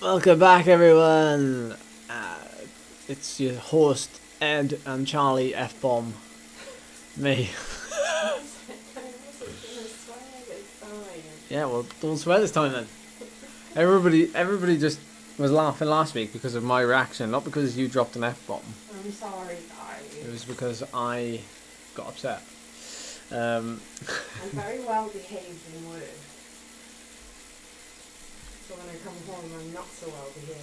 Welcome back, everyone. It's your host Ed and Charlie F-bomb. Me. Yeah, well, don't swear this time then. Everybody just was laughing last week because of my reaction, not because you dropped an F-bomb. I'm sorry, guys. It was because I got upset. I'm very well behaved in work. So when I come home, I'm not so well behaved.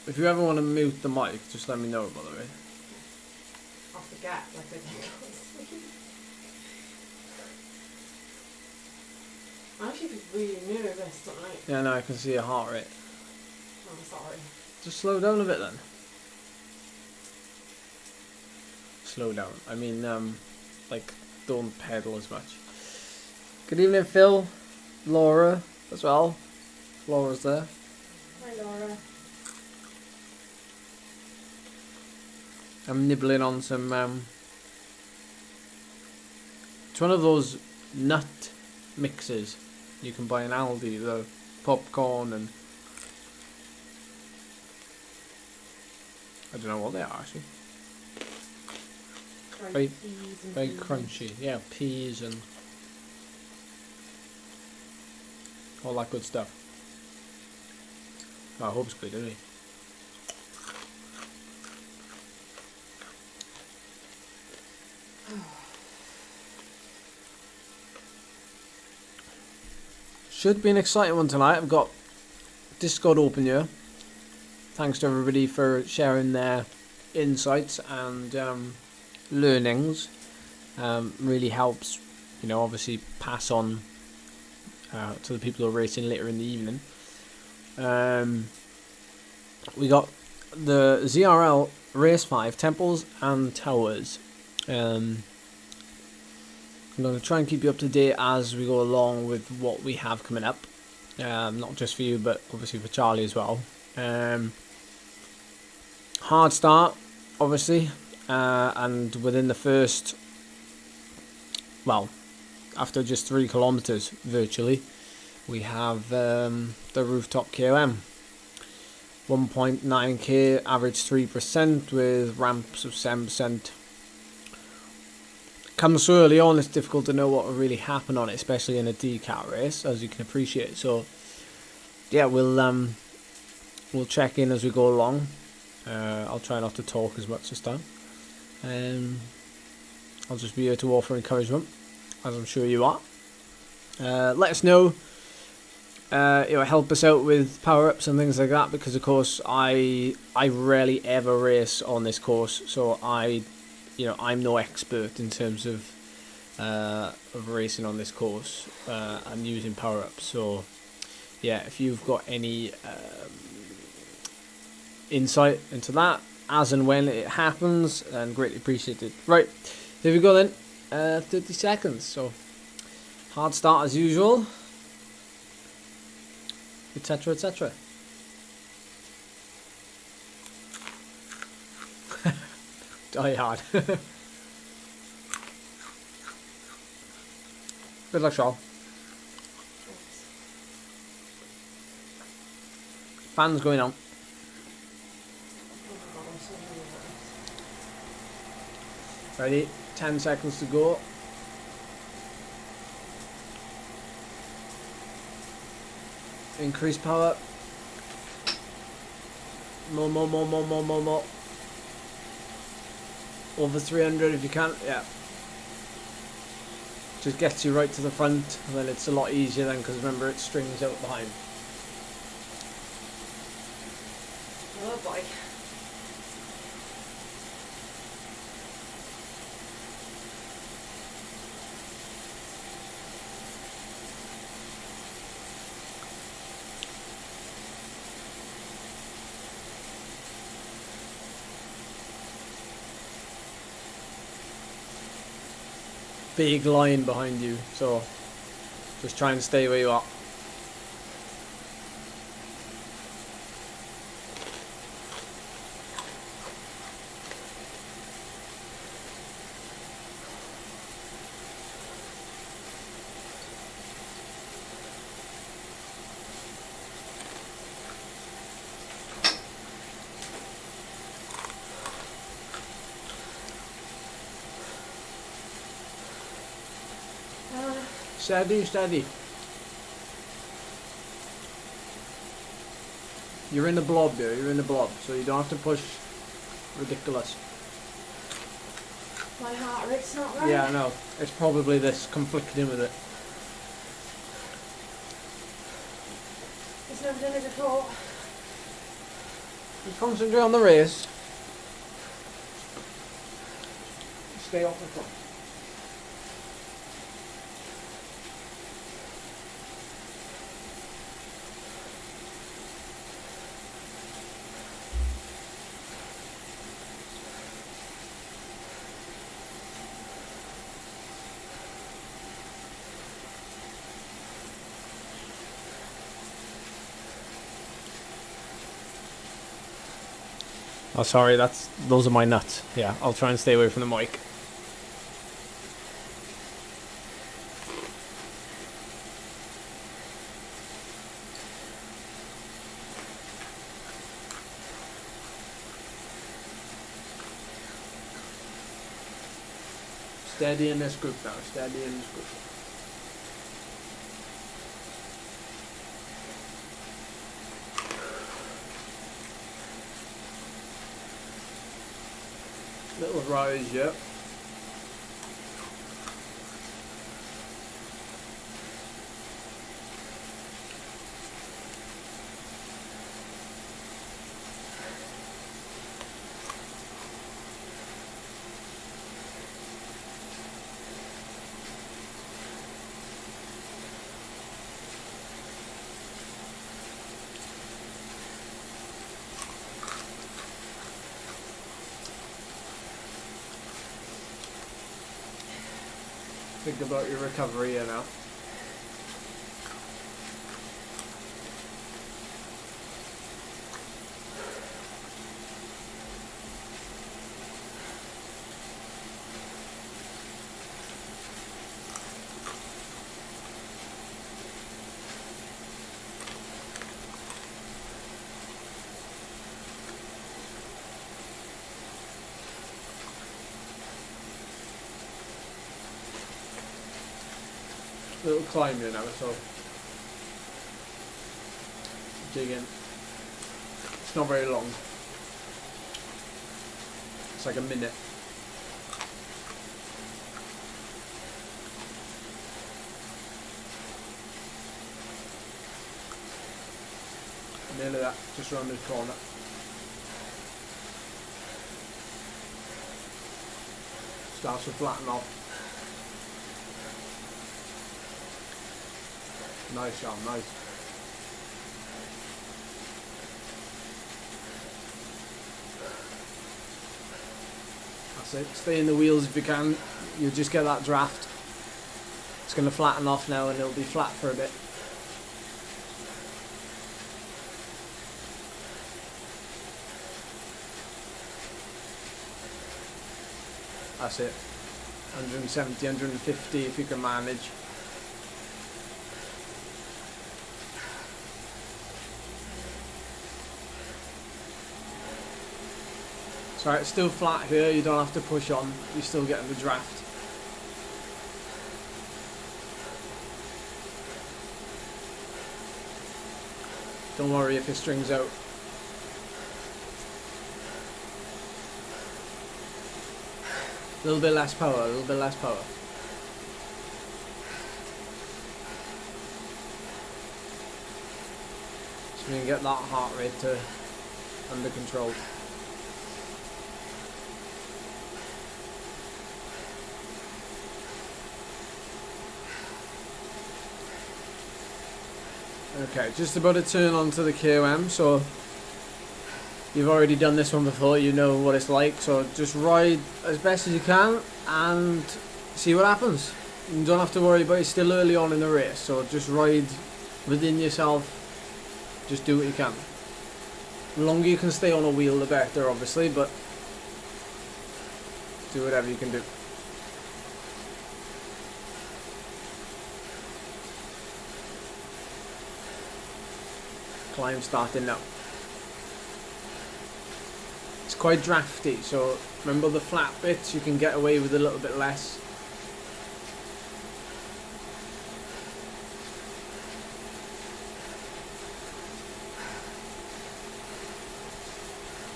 If you ever want to mute the mic, just let me know, by the way. I'll forget, like I did last week. I'm actually really nervous tonight. Yeah, no, I can see your heart rate. I'm sorry. Just slow down a bit then. Slow down. I mean, like, don't pedal as much. Good evening, Phil. Laura, as well. Laura's there. Hi, Laura. I'm nibbling on some, it's one of those nut mixes you can buy in Aldi, the popcorn and I don't know what they are actually. Very crunchy. Yeah, peas and all that good stuff. Oh, I hope it's good, anyway. Should be an exciting one tonight. I've got Discord open here. Thanks to everybody for sharing their insights and learnings. Really helps, you know, obviously pass on to the people who are racing later in the evening. We got the ZRL Race 5 Temples and Towers. I'm going to try and keep you up to date as we go along with what we have coming up. Not just for you, but obviously for Charlie as well. Hard start, obviously. And within the first, well, after just 3 kilometers virtually, we have the rooftop KOM. 1.9k, average 3% with ramps of 7%. Comes so early on, it's difficult to know what will really happen on it, especially in a decal race, as you can appreciate. So, yeah, we'll check in as we go along. I'll try not to talk as much this time. I'll just be here to offer encouragement, as I'm sure you are. Let us know. Help us out with power-ups and things like that, because of course I rarely ever race on this course, so I'm no expert in terms of racing on this course and using power-ups. So yeah, if you've got any insight into that as and when it happens, then greatly appreciated. Right, there we go then. 30 seconds. So hard start as usual, etc, etc. Die hard. Good luck, Charles. Fans going on. Ready? 10 seconds to go. Increase power. More. Over 300 if you can, yeah. Just gets you right to the front, and then it's a lot easier then, because remember it strings out behind. Oh boy. Big line behind you, so just try and stay where you are. Steady, steady. You're in the blob here, you're in the blob, so you don't have to push ridiculous. My heart rate's not right. Yeah, I know. It's probably this conflicting with it. It's never done it before. You concentrate on the race. Stay off the front. Oh, sorry, those are my nuts. Yeah, I'll try and stay away from the mic. Steady in this group now, steady in this group. Little rise, yep. Think about your recovery here now. Little climb here now, so dig in. It's not very long. It's like a minute. Nearly that, just around this corner. Starts to flatten off. Nice, Sean, nice. That's it. Stay in the wheels if you can. You'll just get that draft. It's going to flatten off now and it'll be flat for a bit. That's it. 170, 150 if you can manage. Right, it's still flat here, you don't have to push on, you're still getting the draft. Don't worry if it strings out. A little bit less power, a little bit less power. So we can get that heart rate to under control. Okay, just about to turn onto the KOM, so you've already done this one before, you know what it's like, so just ride as best as you can and see what happens. You don't have to worry about it, it's still early on in the race, so just ride within yourself, just do what you can. The longer you can stay on a wheel the better obviously, but do whatever you can do. Climb starting now. It's quite drafty, so remember the flat bits, you can get away with a little bit less.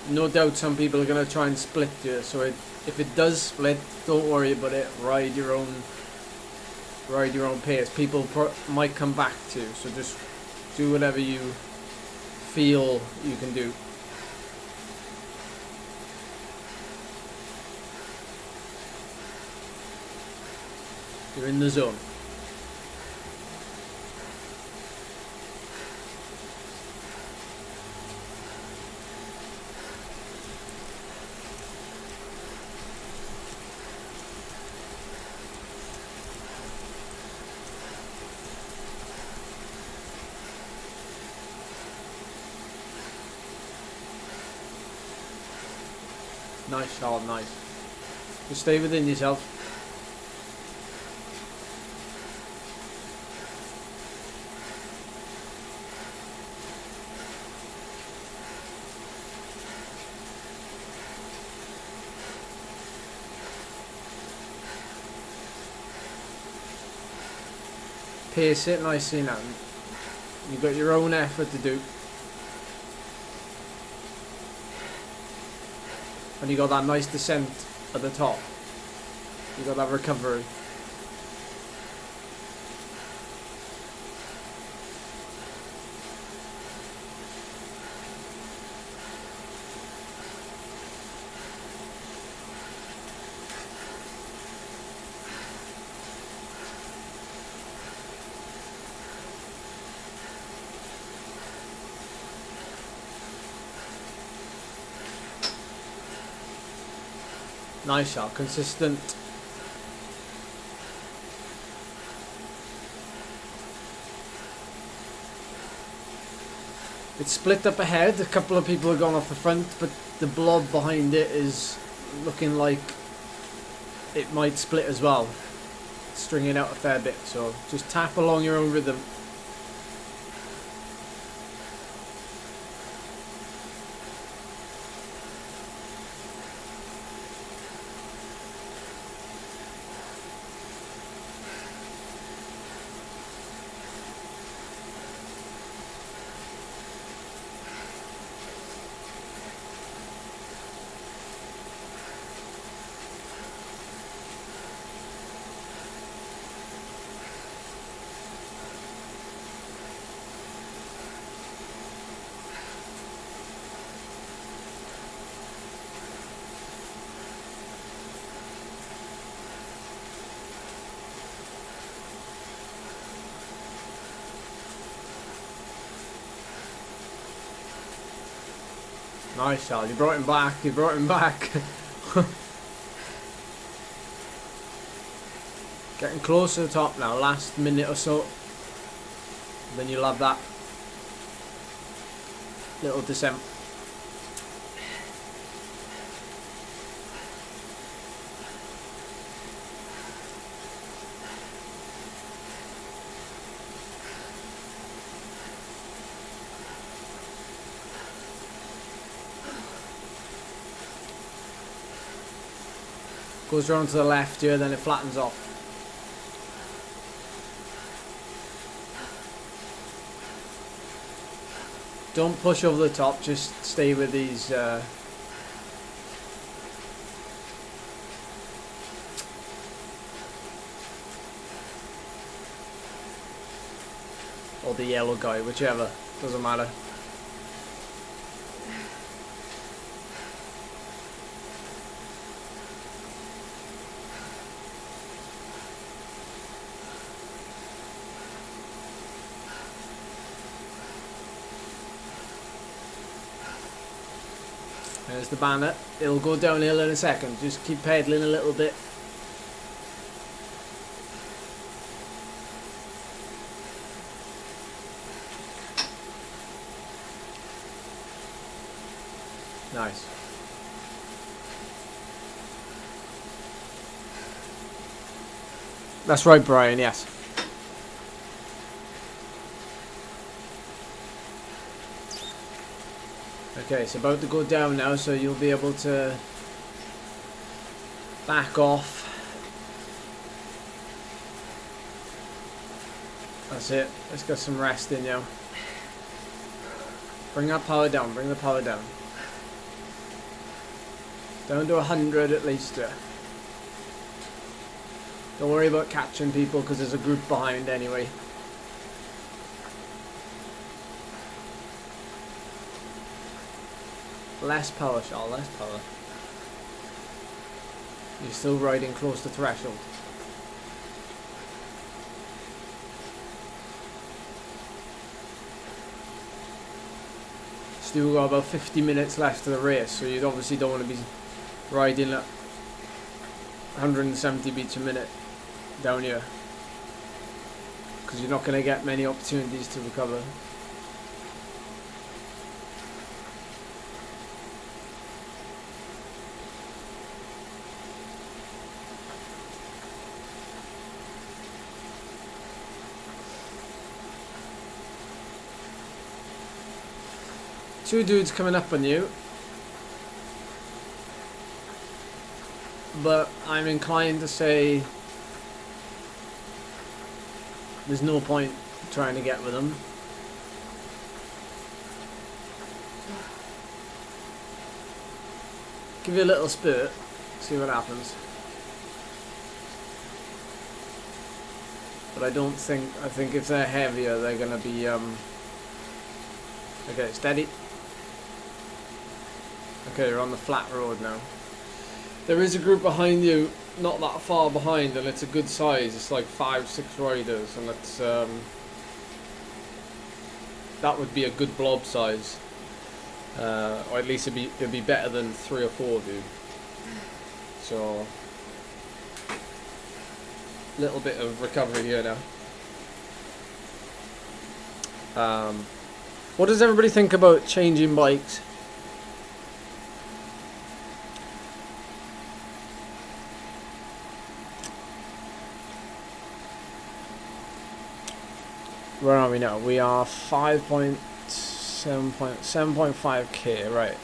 no doubt some people are going to try and split you, so if it does split, don't worry about it. Ride your own pace. People might come back to you, so just do whatever you feel you can do. You're in the zone. Nice, Charlotte, nice. Just stay within yourself. Pace it nicely now. You've got your own effort to do. And you got that nice descent at the top. You got that recovery. Nice shot, consistent. It's split up ahead. A couple of people are going off the front, but the blob behind it is looking like it might split as well. Stringing out a fair bit, so just tap along your own rhythm. Nice, Charlie. You brought him back. You brought him back. Getting close to the top now. Last minute or so. Then you'll have that little descent. Goes around to the left here, then it flattens off. Don't push over the top, just stay with these or the yellow guy, whichever, doesn't matter. There's the banner. It'll go downhill in a second. Just keep pedaling a little bit. Nice. That's right, Brian, yes. Okay, it's about to go down now, so you'll be able to back off. That's it. Let's get some rest in now. Bring that power down. Bring the power down. Down to 100 at least. Don't worry about catching people because there's a group behind anyway. Less power, Charl, less power. You're still riding close to threshold. Still got about 50 minutes left of the race, so you obviously don't want to be riding at 170 beats a minute down here, because you're not going to get many opportunities to recover. Two dudes coming up on you, but I'm inclined to say there's no point trying to get with them. Give you a little spurt, see what happens. But I think if they're heavier, they're gonna be okay, steady. Okay, you're on the flat road now. There is a group behind you, not that far behind, and it's a good size. It's like 5-6 riders, and it's that would be a good blob size, or at least it'd be better than 3 or 4 of you. So, little bit of recovery here now. What does everybody think about changing bikes? Where are we now? We are 7.5k, right.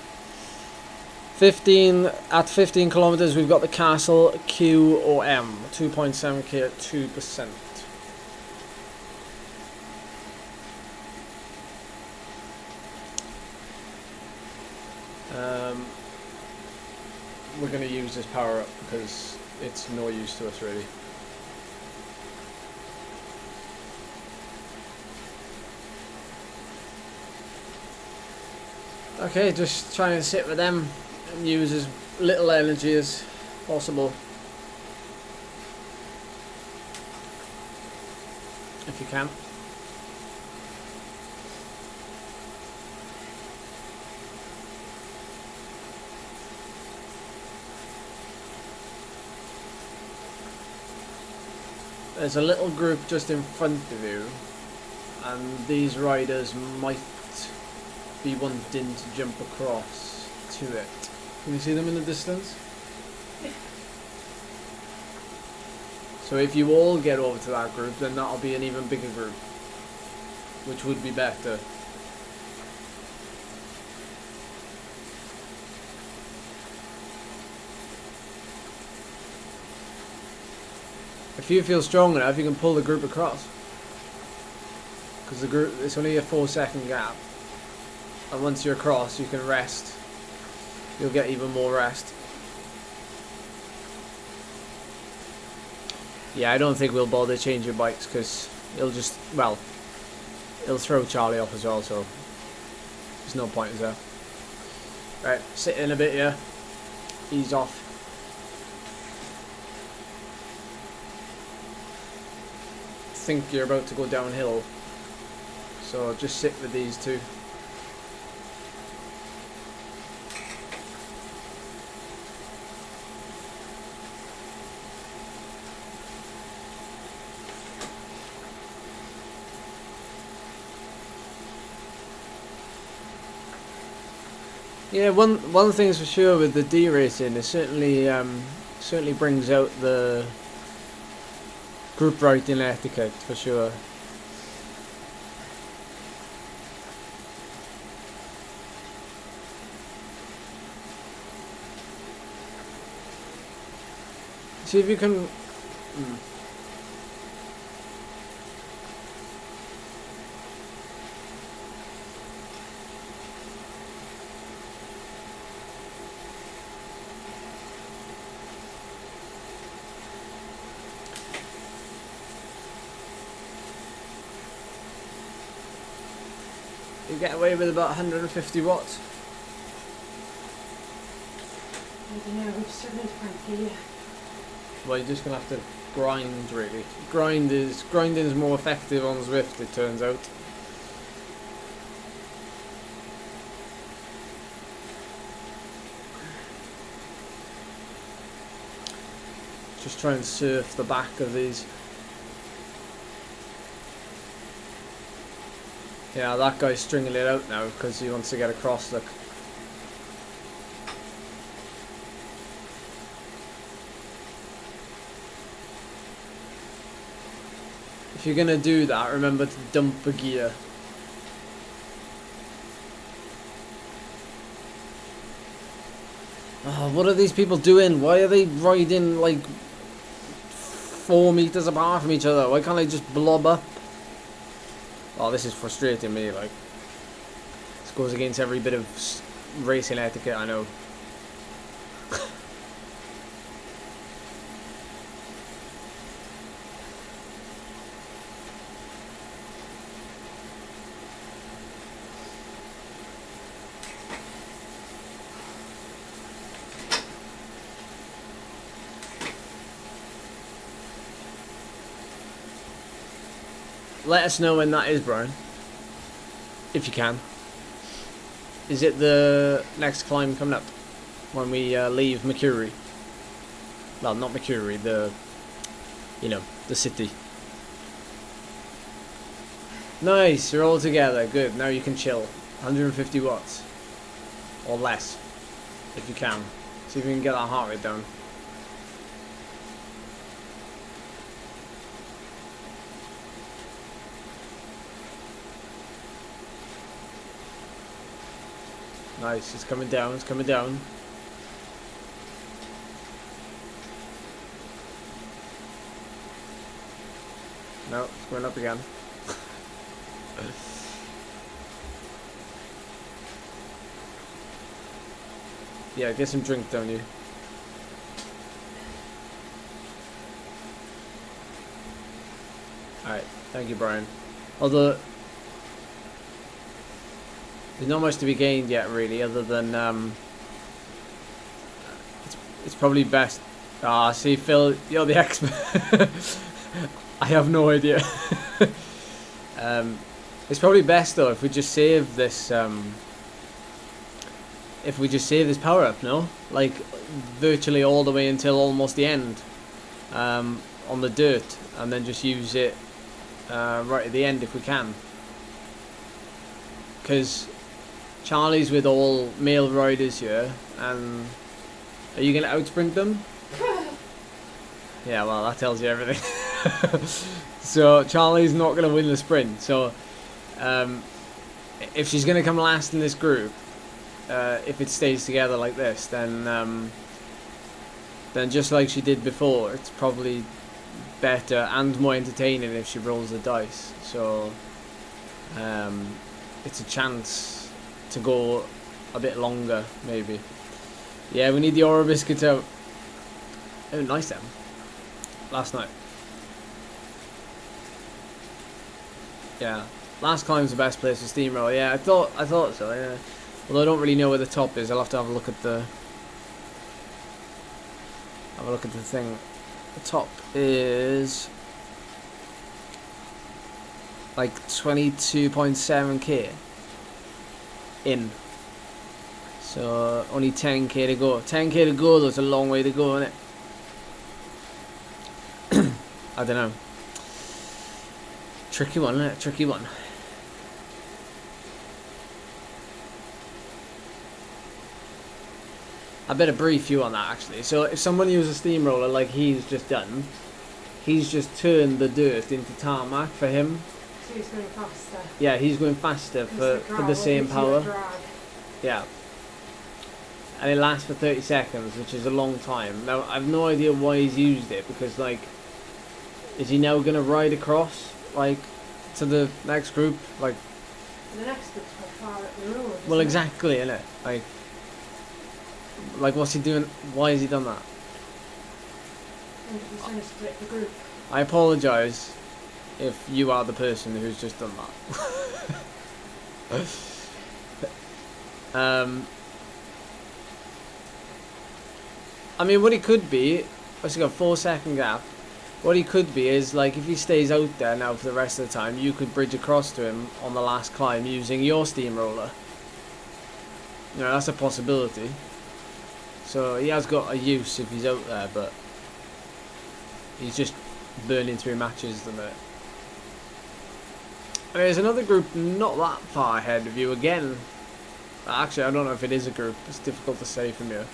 15 kilometers, we've got the castle Q or M, 2.7k at 2%. We're going to use this power up because it's no use to us really. Okay, just try and sit with them and use as little energy as possible. If you can. There's a little group just in front of you, and these riders might be wanting to jump across to it. Can you see them in the distance? So if you all get over to that group, then that'll be an even bigger group, which would be better. If you feel strong enough, you can pull the group across, because the group, it's only a 4-second gap. And once you're across, you can rest. You'll get even more rest. Yeah, I don't think we'll bother changing bikes because it'll just, well, it'll throw Charlie off as well, so there's no point, is there? Right, sit in a bit here. Ease off. Think you're about to go downhill, so just sit with these two. Yeah, one thing's for sure with the D racing, it certainly brings out the group riding etiquette for sure. See if you can. You get away with about 150 watts. I don't know, I'm struggling to find gear. Well, you're just gonna have to grind, really. Grinding is more effective on Zwift, it turns out. Just try and surf the back of these. Yeah, that guy's stringing it out now because he wants to get across. Look. If you're gonna do that, remember to dump a gear. Oh, what are these people doing? Why are they riding like 4 meters apart from each other? Why can't they just blob up? Oh, this is frustrating me, like. This goes against every bit of racing etiquette I know. Let us know when that is, Brian. If you can. Is it the next climb coming up? When we leave Mercury? Well, not Mercury, the city. Nice, you're all together. Good, now you can chill. 150 watts. Or less. If you can. See if you can get that heart rate down. Nice, it's coming down, it's coming down. No, it's going up again. Yeah, get some drink, don't you? Alright, thank you, Brian. Although there's not much to be gained yet, really, other than it's probably best. Ah, see, Phil, you're the expert. I have no idea. It's probably best though if we just save this. If we just save this power up, no, like virtually all the way until almost the end, on the dirt, and then just use it right at the end if we can. Because Charlie's with all male riders here, and are you going to outsprint them? Yeah, well, that tells you everything. So Charlie's not going to win the sprint. So if she's going to come last in this group, if it stays together like this, then just like she did before, it's probably better and more entertaining if she rolls the dice. So it's a chance to go a bit longer, maybe. Yeah, we need the Aura biscuits out. Oh, nice them. Last night. Yeah, last climb's the best place to steamroll. Yeah, I thought so. Yeah, although I don't really know where the top is. I'll have to have a look at the thing. The top is like 22.7k in. So only 10k to go. 10k to go though, it's a long way to go, isn't it? I don't know. Tricky one, isn't it? Tricky one. I better brief you on that actually. So if someone uses a steamroller like he's just done, he's just turned the dirt into tarmac for him. So he's going faster. Yeah, he's going faster for the same power. Yeah. And it lasts for 30 seconds, which is a long time. Now, I've no idea why he's used it, because, like, is he now going to ride across, like, to the next group? Like, the next group's quite far up the road. Well, exactly, innit? Like, what's he doing? Why has he done that? And he's trying to split the group. I apologise if you are the person who's just done that. I mean, what he could be, he's got a 4-second gap. What he could be is, like, if he stays out there now for the rest of the time, you could bridge across to him on the last climb using your steamroller. You know, that's a possibility. So he has got a use if he's out there, but he's just burning through matches at the minute. And there's another group not that far ahead of you again. Actually, I don't know if it is a group. It's difficult to say from here.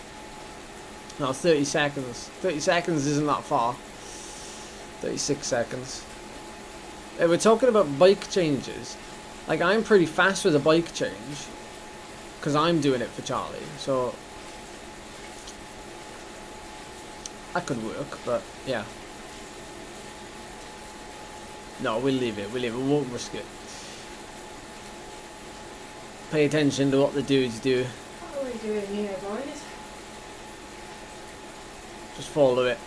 No, 30 seconds. 30 seconds isn't that far. 36 seconds. Hey, we're talking about bike changes. Like, I'm pretty fast with a bike change. Because I'm doing it for Charlie. So, that could work, but yeah. No, we'll leave it. We'll leave it. We won't risk it. Pay attention to what the dudes do. What are we doing here, boys? Just follow it.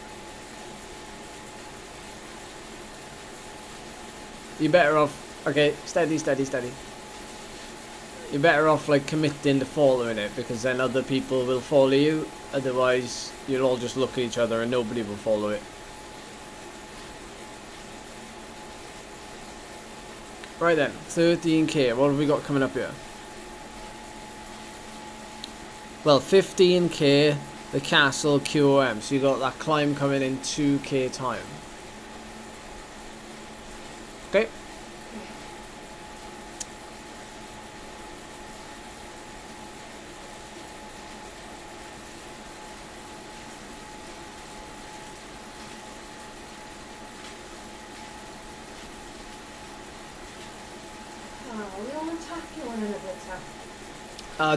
You're better off. Okay, steady, steady, steady. You're better off like committing to following it, because then other people will follow you. Otherwise, you'll all just look at each other and nobody will follow it. Right then, 13k. What have we got coming up here? Well, 15k, the castle QOM. So you got that climb coming in 2k time. Okay. Oh, we all attack you one another attack.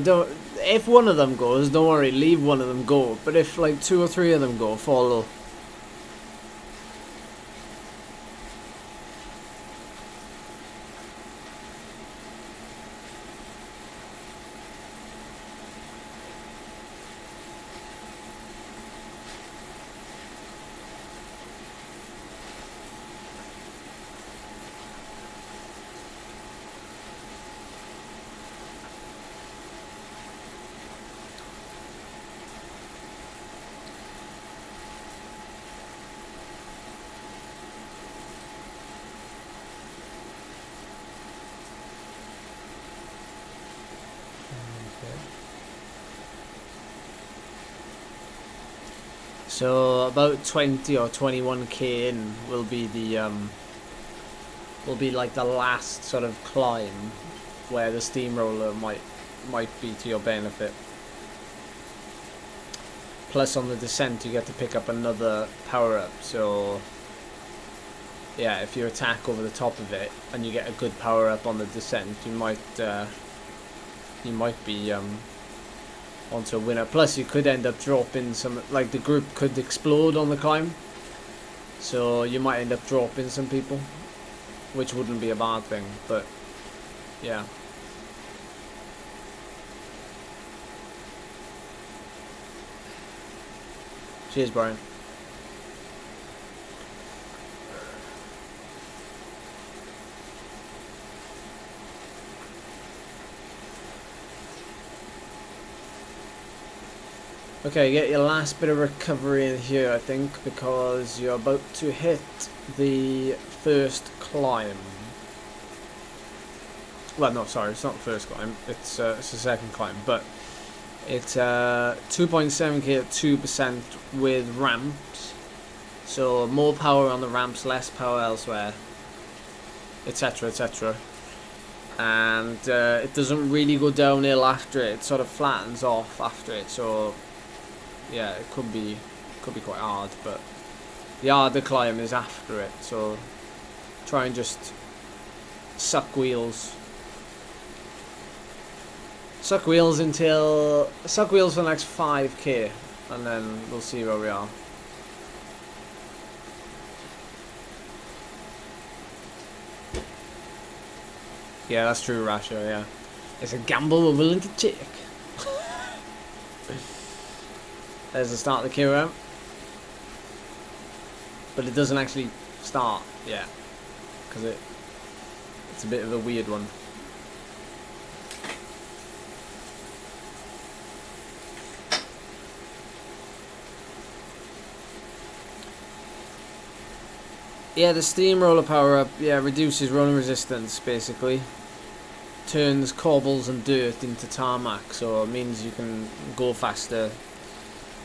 Don't. If one of them goes, don't worry. Leave one of them go. But if like 2 or 3 of them go, follow. So about 20 or 21k in will be the will be like the last sort of climb where the steamroller might be to your benefit. Plus on the descent you get to pick up another power up. So yeah, if you attack over the top of it and you get a good power up on the descent, you might be onto a winner. Plus you could end up dropping some, like the group could explode on the climb, so you might end up dropping some people, which wouldn't be a bad thing, but yeah. Cheers, Brian. Okay, get your last bit of recovery in here, I think, because you're about to hit the first climb. Well, no, sorry, it's not the first climb. It's the second climb, but it's 2.7k at 2% with ramps. So more power on the ramps, less power elsewhere, etc., etc. And it doesn't really go downhill after it. It sort of flattens off after it. So yeah, it could be quite hard, but the harder climb is after it, so try and just suck wheels for the next 5k, and then we'll see where we are. Yeah, that's true, Rasha, yeah. It's a gamble we're willing to take. There's the start of the QM, but it doesn't actually start yet because it's a bit of a weird one. Yeah, the steamroller power up, yeah, reduces run resistance basically. Turns cobbles and dirt into tarmac, so it means you can go faster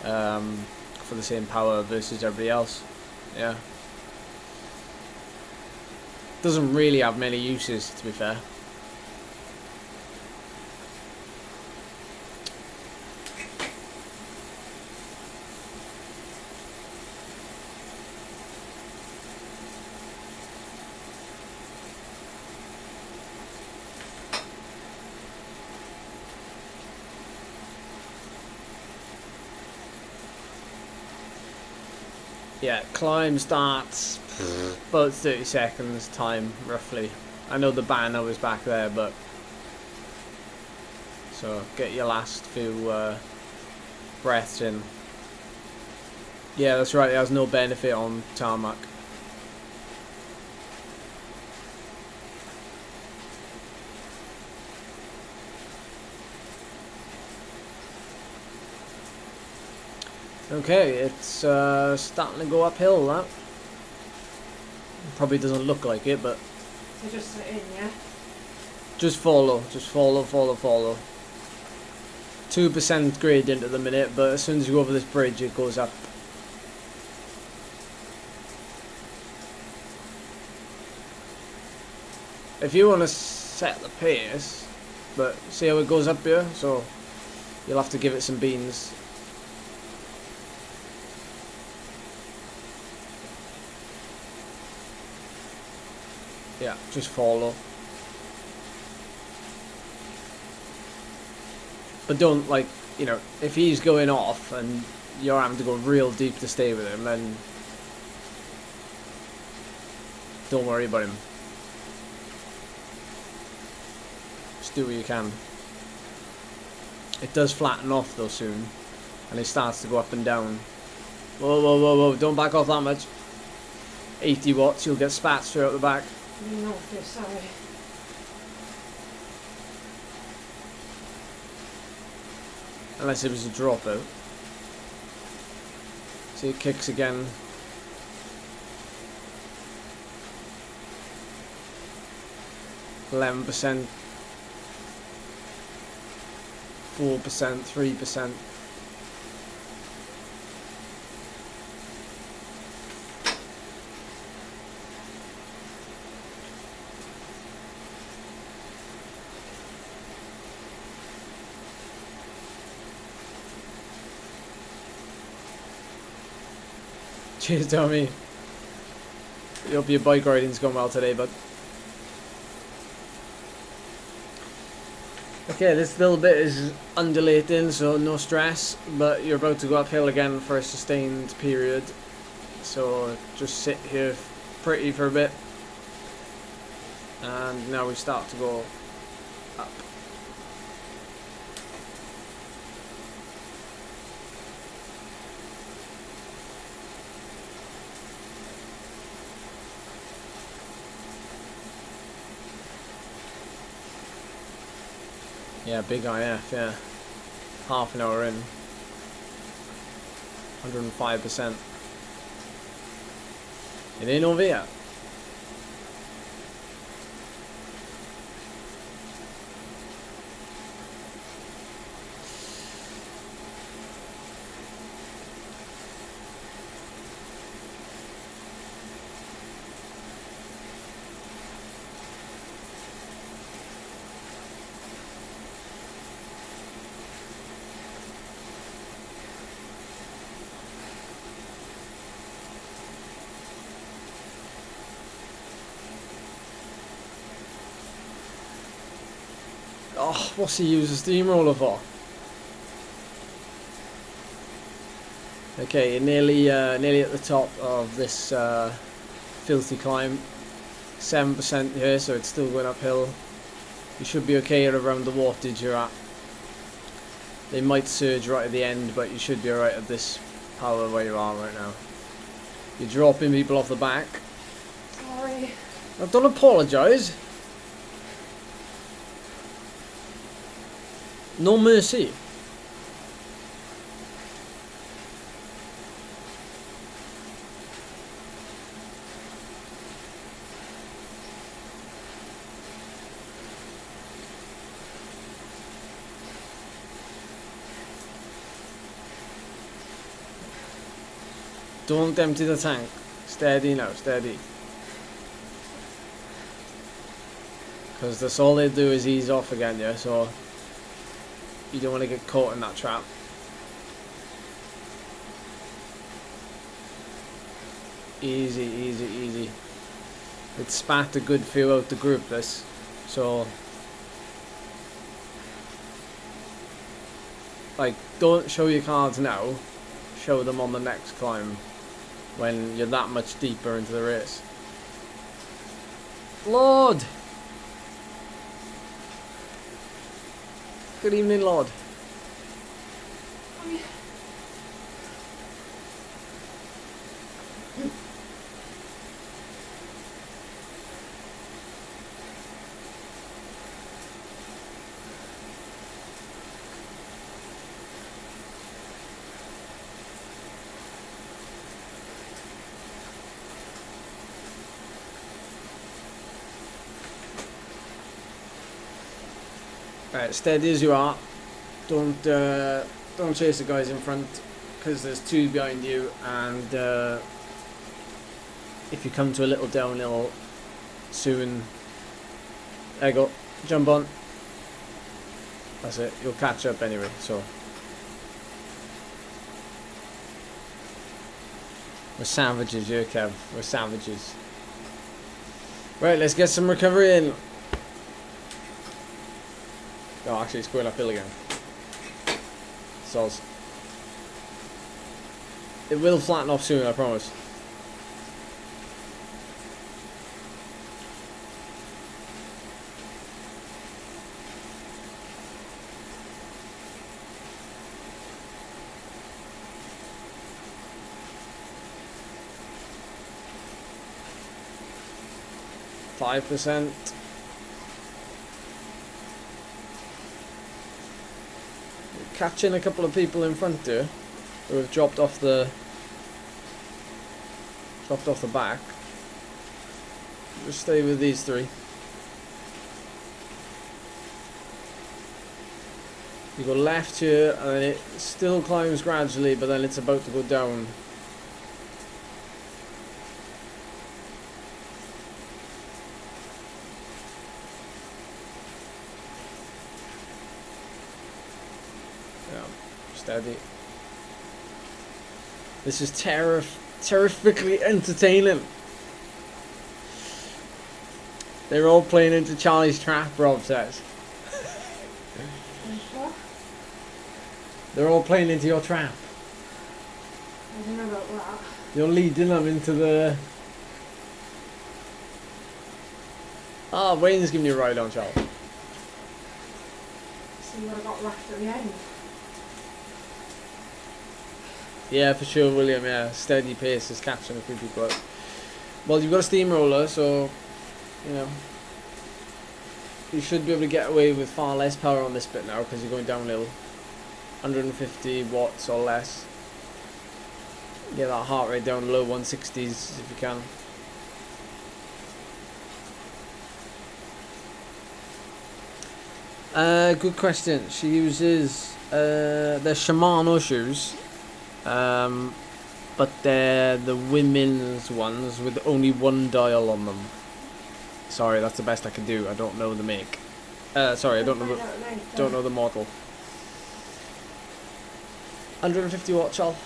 for the same power versus everybody else. Yeah. Doesn't really have many uses, to be fair. Yeah, climb starts about 30 seconds time, roughly. I know the banner was back there, but... So, get your last few breaths in. Yeah, that's right, it has no benefit on tarmac. Okay, it's starting to go uphill, that. Probably doesn't look like it, but... So just sit in, yeah? Just follow, follow. 2% gradient at the minute, but as soon as you go over this bridge, it goes up. If you want to set the pace, but see how it goes up here, so you'll have to give it some beans. Yeah, just follow. But don't, like, you know, if he's going off and you're having to go real deep to stay with him, then don't worry about him. Just do what you can. It does flatten off though soon, and it starts to go up and down. Whoa, don't back off that much. 80 watts, you'll get spats throughout the back. No, sorry. Unless it was a dropout. See, it kicks again. %, 4%, 3%. Cheers, Tommy. I hope your bike riding's going well today, bud. Okay, this little bit is undulating, so no stress, but you're about to go uphill again for a sustained period. So just sit here pretty for a bit. And now we start to go up. Yeah, big IF, yeah. Half an hour in. 105%. It ain't over yet. Oh, what's he use a steamroller for? Okay, you're nearly at the top of this filthy climb. 7% here, so it's still going uphill. You should be okay at around the wattage you're at. They might surge right at the end, but you should be alright at this power where you are right now. You're dropping people off the back. Sorry. Now, don't apologise. No mercy. Don't empty the tank. Steady now, steady. Because that's all they do is ease off again, yeah, so you don't want to get caught in that trap. Easy, easy, easy. It spat a good few out the group, this. So, like, don't show your cards now. Show them on the next climb when you're that much deeper into the race. Lord! Good evening, Lord. Oh, yeah. 'Right, steady as you are. Don't chase the guys in front, because there's two behind you, and if you come to a little downhill soon, there you go, jump on. That's it. You'll catch up anyway. So we're savages here, Kev. We're savages. Right, let's get some recovery in. Oh, actually, it's going uphill again. Soz. It will flatten off soon, I promise. %. Catching a couple of people in front there who have dropped off the back. Just stay with these three. You go left here, and then it still climbs gradually, but then it's about to go down. Steady. This is terrifically entertaining. They're all playing into Charlie's trap, Rob says. They're all playing into your trap. I don't know about that. You're leading them into the... Ah, Wayne's giving you a ride on, Charles. See what I got left at the end. Yeah, for sure, William, yeah. Steady pace is catching a few people out. Well, you've got a steamroller, so, you know, you should be able to get away with far less power on this bit now, because you're going downhill. 150 watts or less. Get that heart rate down low 160s if you can. Good question. She uses they're Shimano shoes, but they're the women's ones with only one dial on them. Sorry, that's the best I can do. I don't know the make. Sorry, I don't know the model. 150 watt, Charl.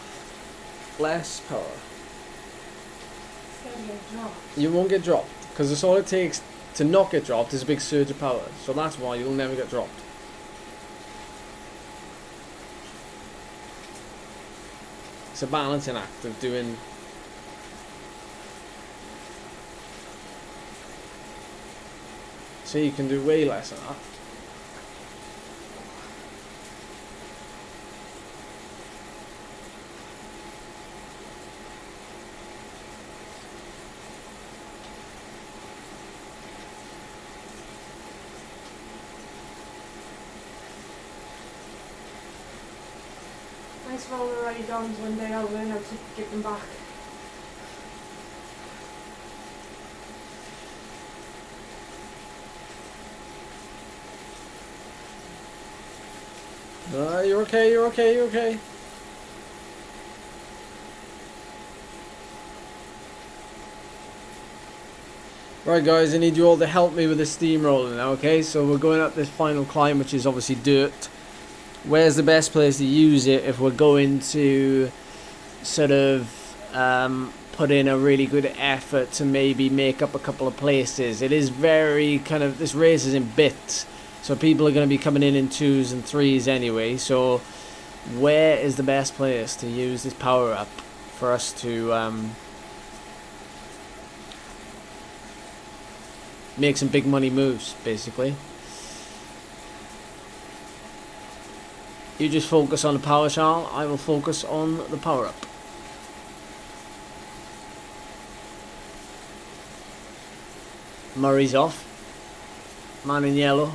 Less power. You won't get dropped, because that's all it takes to not get dropped is a big surge of power. So that's why you'll never get dropped. It's a balancing act of doing... So you can do way less than that. Nice for all the ride-ons one day. I'll learn how to get them back. You're okay, you're okay, you're okay. Right guys, I need you all to help me with the steamroller now, okay? So we're going up this final climb, which is obviously dirt. Where's the best place to use it if we're going to sort of put in a really good effort to maybe make up a couple of places? It is very kind of, this race is in bits, so people are going to be coming in 2s and 3s anyway. So where is the best place to use this power up for us to make some big money moves, basically? You just focus on the power, Charles. I will focus on the power up. Murray's off. Man in yellow.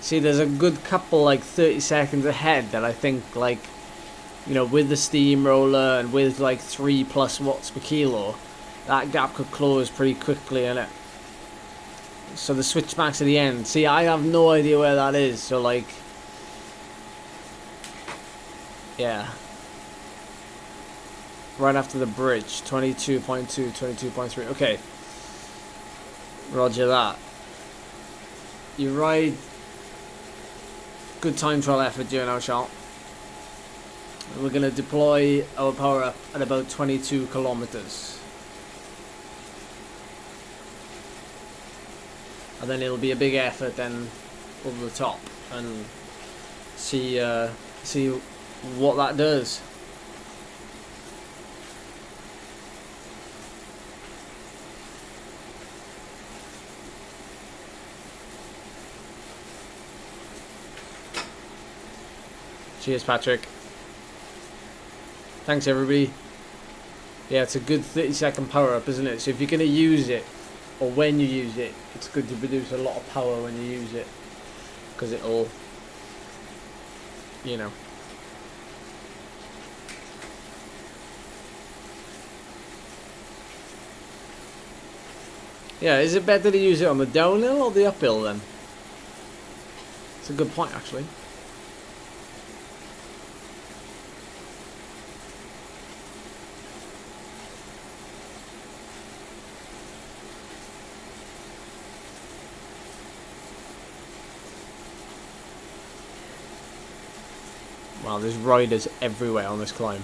See, there's a good couple, like 30 seconds ahead that I think, like, you know, with the steamroller and with like 3+ watts per kilo, that gap could close pretty quickly, innit? So the switchbacks at the end. See, I have no idea where that is, so like, yeah. Right after the bridge, 22.2, 22.3. Okay. Roger that. You ride. Good time trial effort here now, Charles. And we're going to deploy our power up at about 22 kilometers. And then it'll be a big effort then over the top and see what that does. Cheers, Patrick. Thanks, everybody. Yeah, it's a good 30-second power up, isn't it? So if you're going to use it, or when you use it, it's good to produce a lot of power when you use it, because it'll, you know. Yeah, is it better to use it on the downhill or the uphill then? It's a good point, actually. Wow, there's riders everywhere on this climb.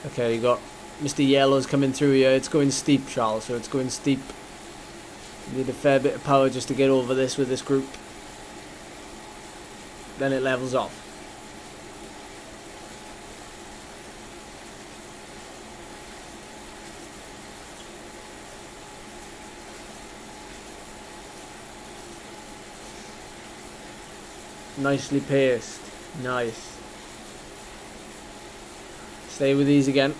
Okay, you got Mr. Yellow's coming through here. It's going steep, Charles, so it's going steep. You need a fair bit of power just to get over this with this group. Then it levels off. Nicely paced. Nice. Stay with these again.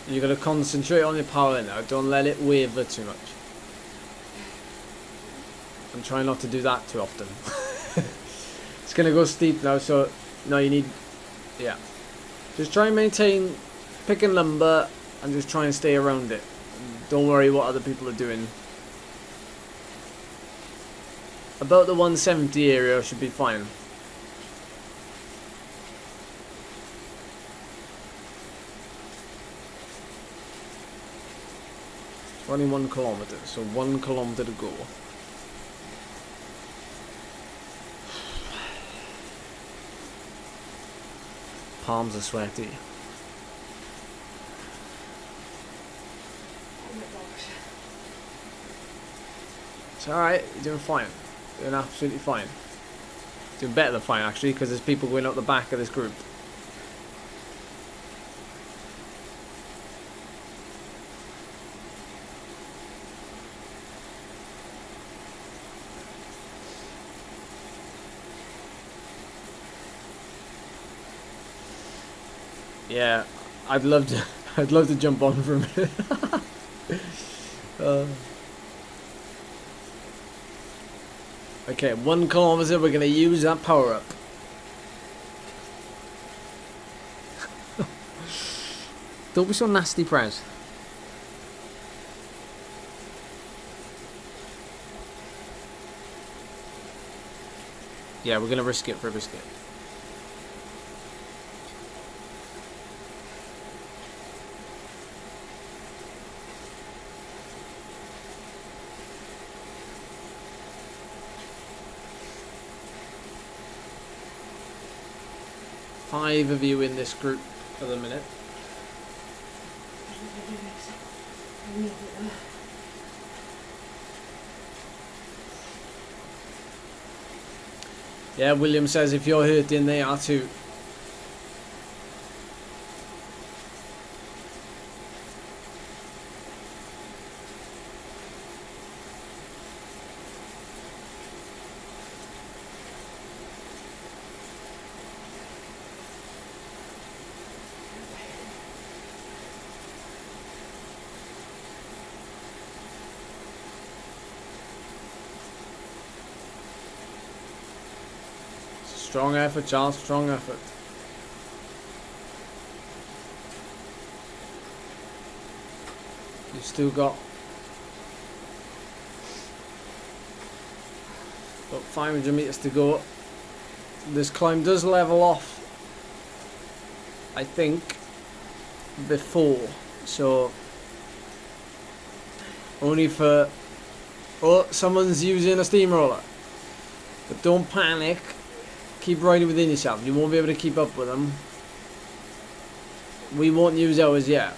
You've got to concentrate on your power now. Don't let it waver too much. I'm trying not to do that too often. It's going to go steep now, so no, you need... Yeah. Just try and maintain... Pick a number and just try and stay around it. Don't worry what other people are doing. About the 170 area should be fine. Running 1 kilometer, so 1 kilometer to go. Palms are sweaty. It's alright, you're doing fine. Doing absolutely fine. Doing better than fine actually, because there's people going up the back of this group. Yeah, I'd love to jump on for a minute. Okay, 1 kilometer, we're gonna use that power up. Don't be so nasty, Prez. Yeah, we're gonna risk it for a biscuit. Five of you in this group for the minute. Yeah, William says if you're hurting, they are too. Strong effort, Charles. Strong effort. You've still got about 500 meters to go. This climb does level off, I think, before. So only for... Oh, someone's using a steamroller. But don't panic. Keep riding within yourself. You won't be able to keep up with them. We won't use ours yet.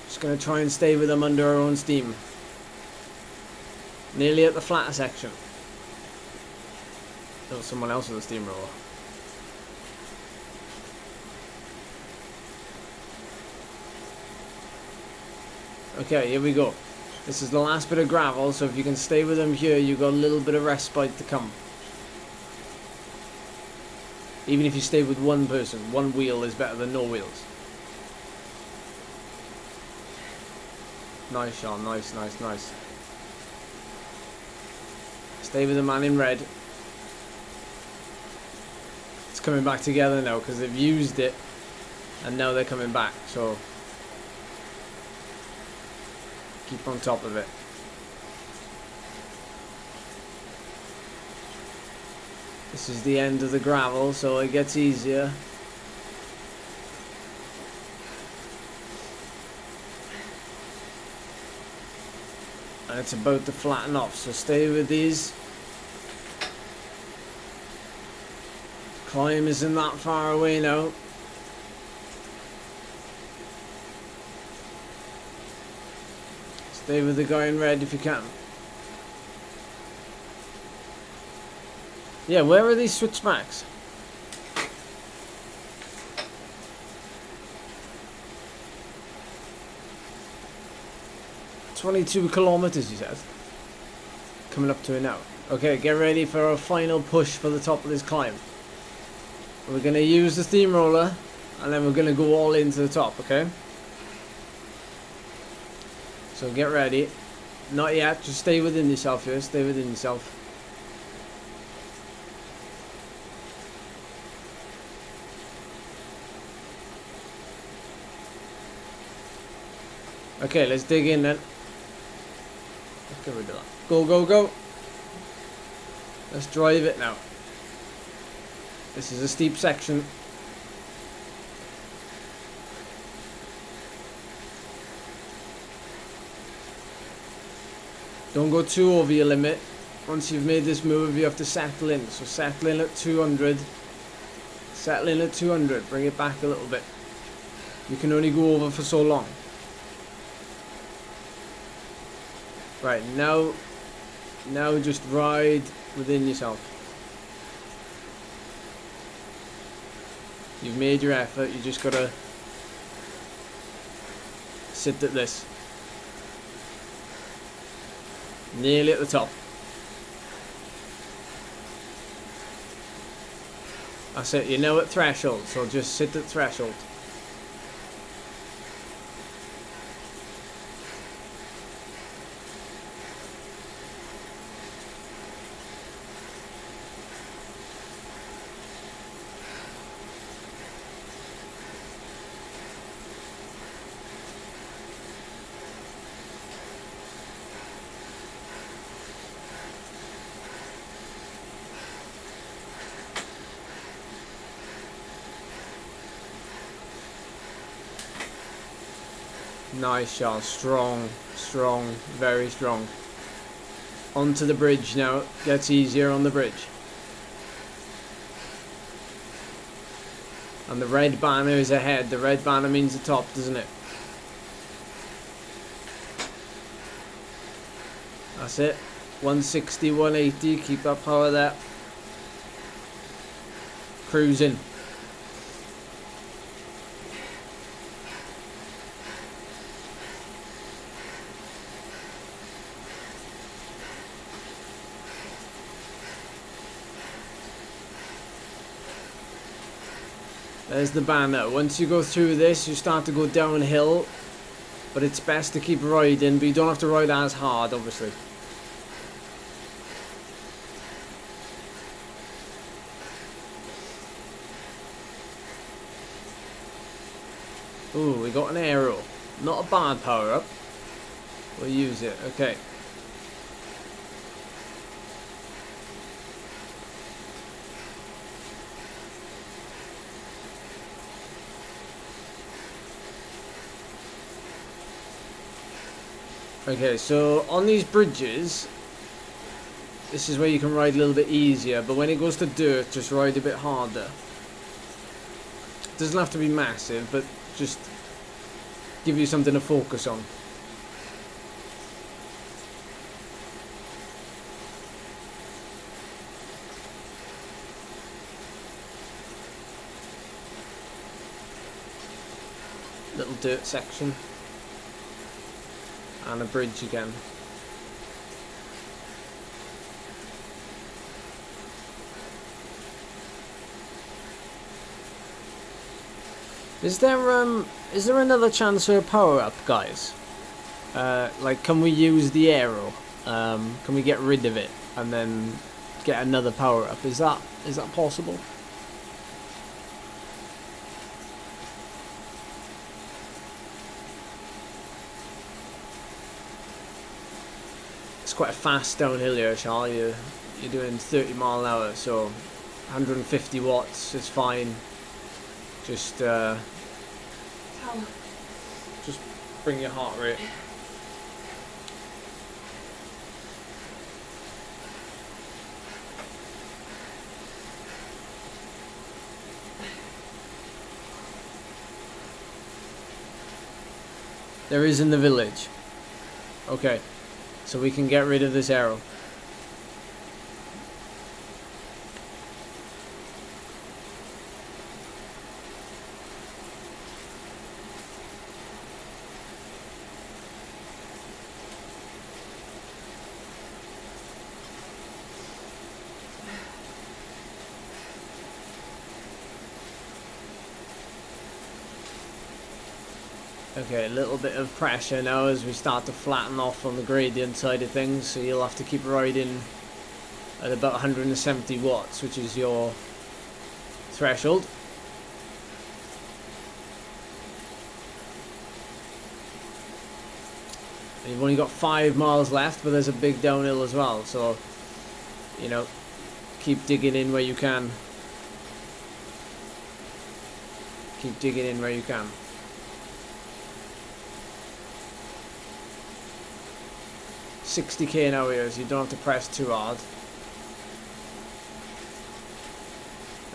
Just going to try and stay with them under our own steam. Nearly at the flatter section. Oh, someone else with a steamroller. Okay, here we go. This is the last bit of gravel, so if you can stay with them here, you've got a little bit of respite to come. Even if you stay with one person, one wheel is better than no wheels. Nice, Sean. Nice, nice, nice. Stay with the man in red. It's coming back together now because they've used it, and now they're coming back, so... keep on top of it. This is the end of the gravel, so it gets easier. And it's about to flatten off, so stay with these. Climb isn't that far away now. Stay with the guy in red if you can. Yeah, where are these switchbacks? "22 kilometers," he says. Coming up to it now. Okay, get ready for a final push for the top of this climb. We're going to use the steamroller, and then we're going to go all into the top, okay? So get ready. Not yet, just stay within yourself here, stay within yourself. Okay, let's dig in then. Let's get rid of that. Go, go, go. Let's drive it now. This is a steep section. Don't go too over your limit. Once you've made this move, you have to settle in. So settle in at 200. Settle in at 200. Bring it back a little bit. You can only go over for so long. Right, now just ride within yourself. You've made your effort. You just gotta sit at this. Nearly at the top. That's it, you're now at threshold, so just sit at threshold. Nice, Charles. Strong, strong, very strong. Onto the bridge now. Gets easier on the bridge. And the red banner is ahead. The red banner means the top, doesn't it? That's it. 160, 180. Keep that power there. Cruising. There's the banner. Once you go through this, you start to go downhill, but it's best to keep riding, but you don't have to ride as hard, obviously. Ooh, we got an arrow. Not a bad power-up. We'll use it. Okay. Okay, so on these bridges, this is where you can ride a little bit easier, but when it goes to dirt, just ride a bit harder. It doesn't have to be massive, but just give you something to focus on. Little dirt section. And a bridge again. Is there another chance for a power up, guys? Like, can we use the arrow? Can we get rid of it and then get another power up? Is that possible? It's quite a fast downhill here, Charlie. You're doing 30 mile an hour, so 150 watts is fine. Just bring your heart rate. There is in the village. Okay, so we can get rid of this arrow. Okay, a little bit of pressure now as we start to flatten off on the gradient side of things, so you'll have to keep riding at about 170 watts, which is your threshold. And you've only got 5 miles left, but there's a big downhill as well, so, you know, keep digging in where you can. Keep digging in where you can. 60k now here, so you don't have to press too hard.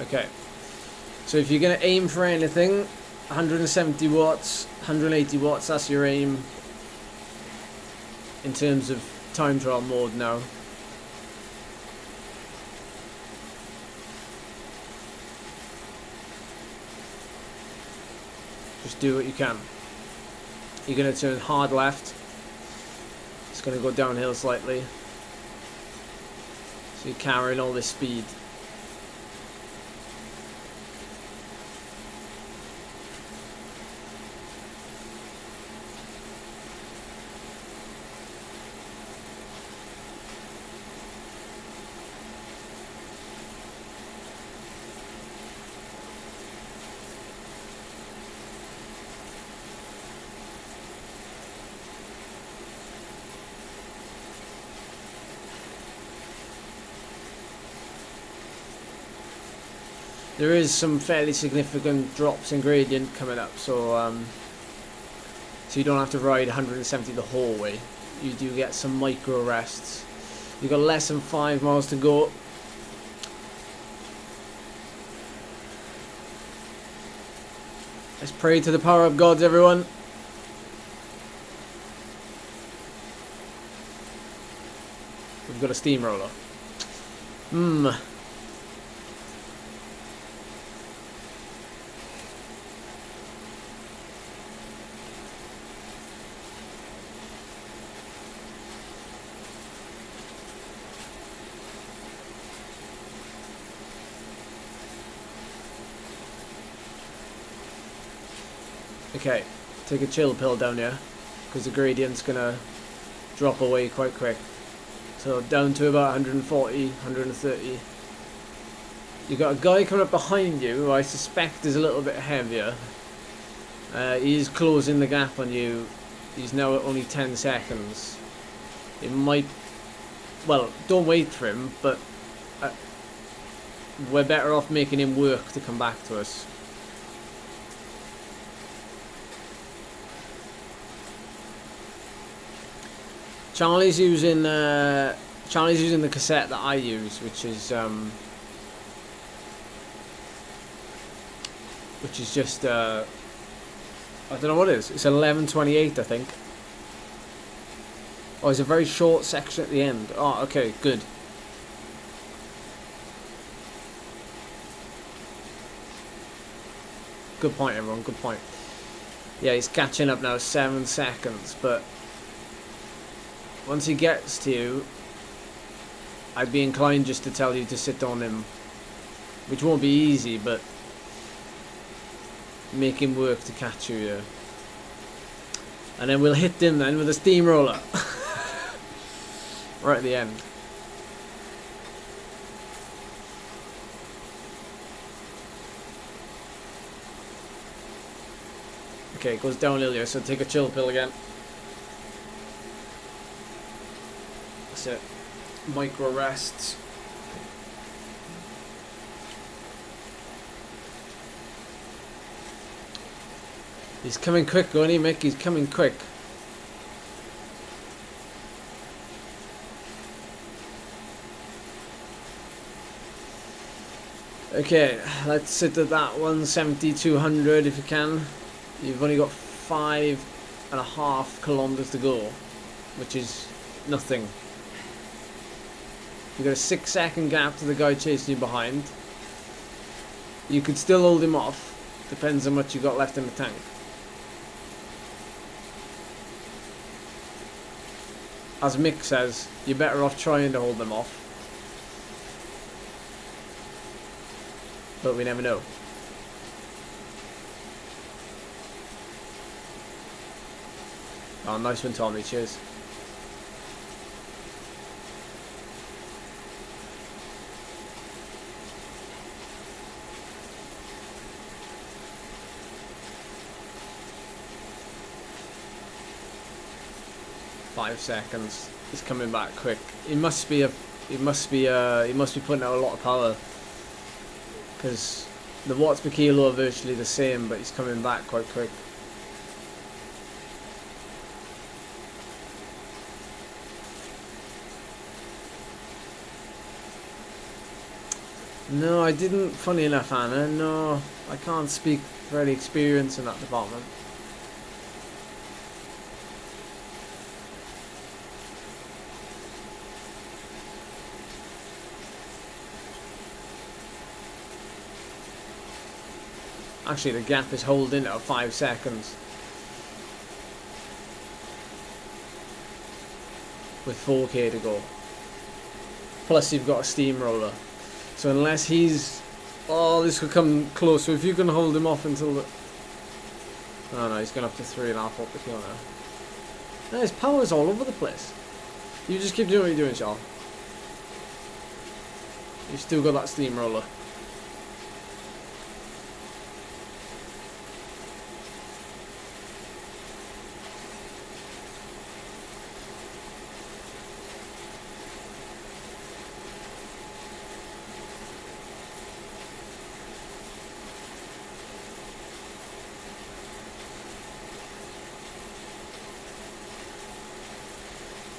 Okay, so if you're going to aim for anything, 170 watts, 180 watts, that's your aim in terms of time trial mode now. Just do what you can. You're going to turn hard left. It's going to go downhill slightly, so you're carrying all this speed. There is some fairly significant drops in gradient coming up, so So you don't have to ride 170 the whole way. You do get some micro rests. You've got less than 5 miles to go. Let's pray to the power of gods, everyone. We've got a steamroller. Okay, take a chill pill down here, because the gradient's gonna drop away quite quick. So down to about 140, 130. You got a guy coming up behind you who I suspect is a little bit heavier. He's closing the gap on you. He's now at only 10 seconds. It might... Well, don't wait for him, but we're better off making him work to come back to us. Charlie's using the cassette that I use, which is just I don't know what it is. It's 11:28, I think. Oh, it's a very short section at the end. Oh, okay, good. Good point, everyone. Good point. Yeah, he's catching up now. 7 seconds, but once he gets to you, I'd be inclined just to tell you to sit on him, which won't be easy, but make him work to catch you, yeah. And then we'll hit him then with a steamroller. Right at the end. Okay, it goes downhill here, so take a chill pill again. That's it. Micro rests. He's coming quick, isn't he, Mick? He's coming quick. Okay, let's sit at that 170, 200 if you can. You've only got 5.5 kilometers to go, which is nothing. You've got a 6-second gap to the guy chasing you behind. You could still hold him off. Depends how much you got left in the tank. As Mick says, you're better off trying to hold them off. But we never know. Oh, nice one, Tommy. Cheers. Five seconds. He's coming back quick. He must be putting out a lot of power, because the watts per kilo are virtually the same, but he's coming back quite quick. No, I didn't. Funny enough, Anna. No, I can't speak for any experience in that department. Actually, the gap is holding at 5 seconds. With 4k to go. Plus you've got a steamroller. So unless he's... Oh, this could come close. So if you can hold him off until the... Oh no, he's going up to 3.5 up the hill now. No, his power's all over the place. You just keep doing what you're doing, Charles. You've still got that steamroller.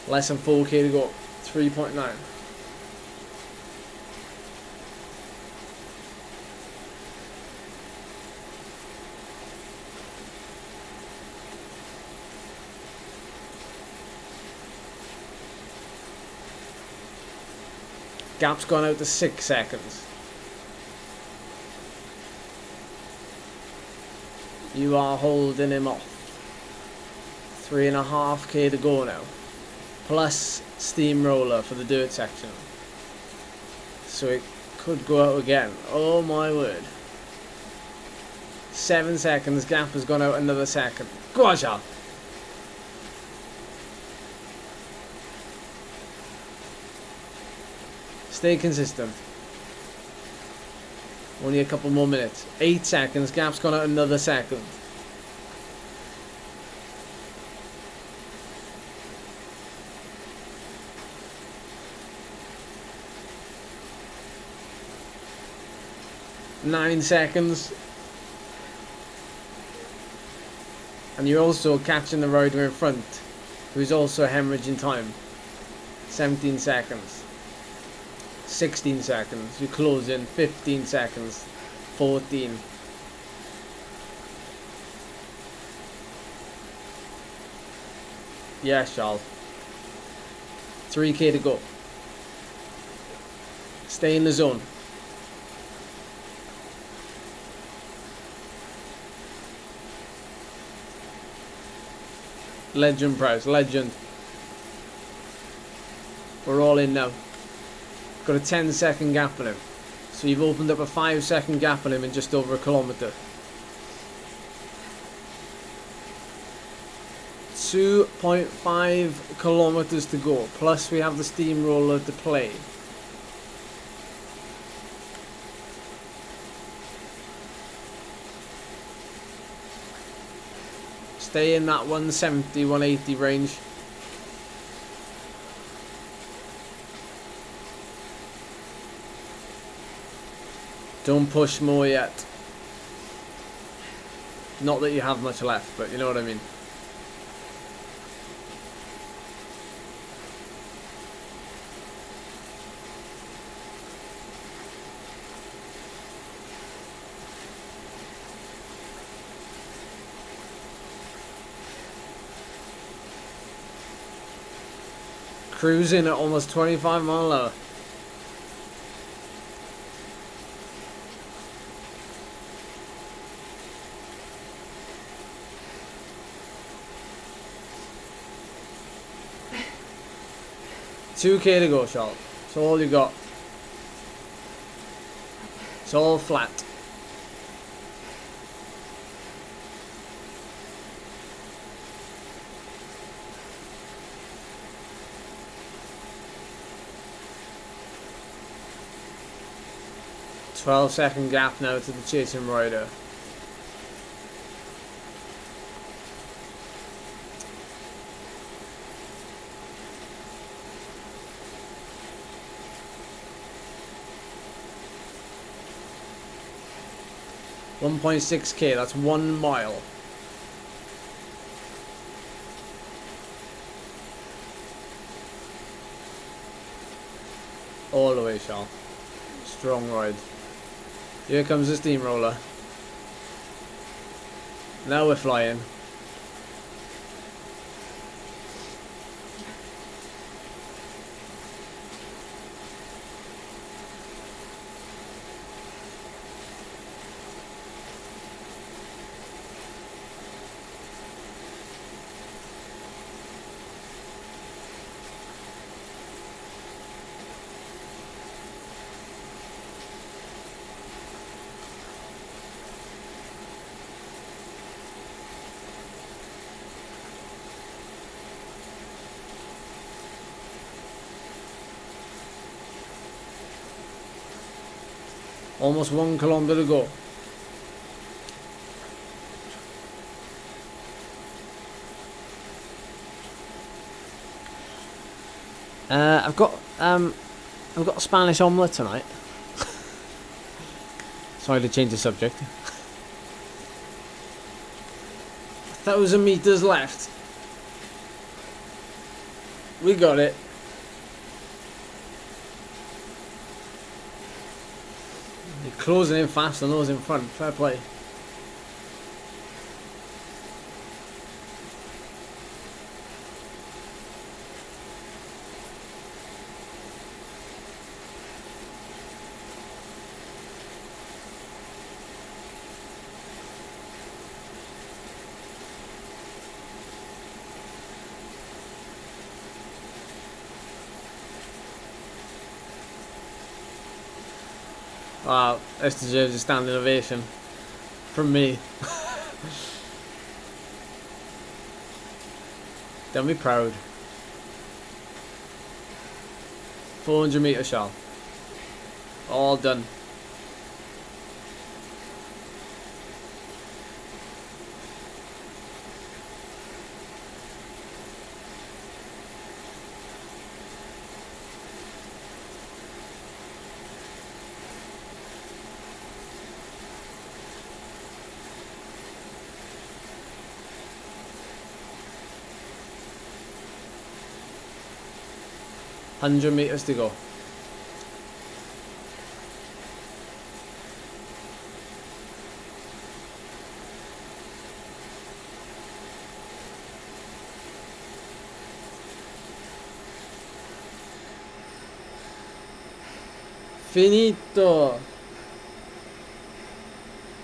Less than 4k to go. 3.9. Gap's gone out to 6 seconds. You are holding him off. 3.5k to go now. Plus steamroller for the dirt section. So it could go out again. Oh my word. 7 seconds. Gap has gone out another second. Go on, Charles. Stay consistent. Only a couple more minutes. 8 seconds. Gap's gone out another second. Nine seconds. And you're also catching the rider in front, who's also hemorrhaging time. 17 seconds. 16 seconds. You close in. 15 seconds. 14. Yes, Charles. 3k to go. Stay in the zone. Legend price, legend. We're all in now. Got a 10-second gap on him. So you've opened up a 5-second gap on him in just over a kilometre. 2.5 kilometres to go. Plus we have the steamroller to play. Stay in that 170, 180 range. Don't push more yet. Not that you have much left, but you know what I mean. Cruising at almost 25 mile an hour. $2k to go, Charlotte. That's all you got. It's all flat. Second gap now to the chasing rider. $1.6k, that's 1 mile. All the way, Sean. Strong ride. Here comes the steamroller. Now we're flying. Almost 1 kilometer to go. I've got a Spanish omelette tonight. Sorry to change the subject. 1,000 meters left. We got it. You're closing in fast on those in front. Fair play. Wow, this deserves a standing ovation from me. Don't be proud. 400 meter shot. All done. $100 meters to go. Finito.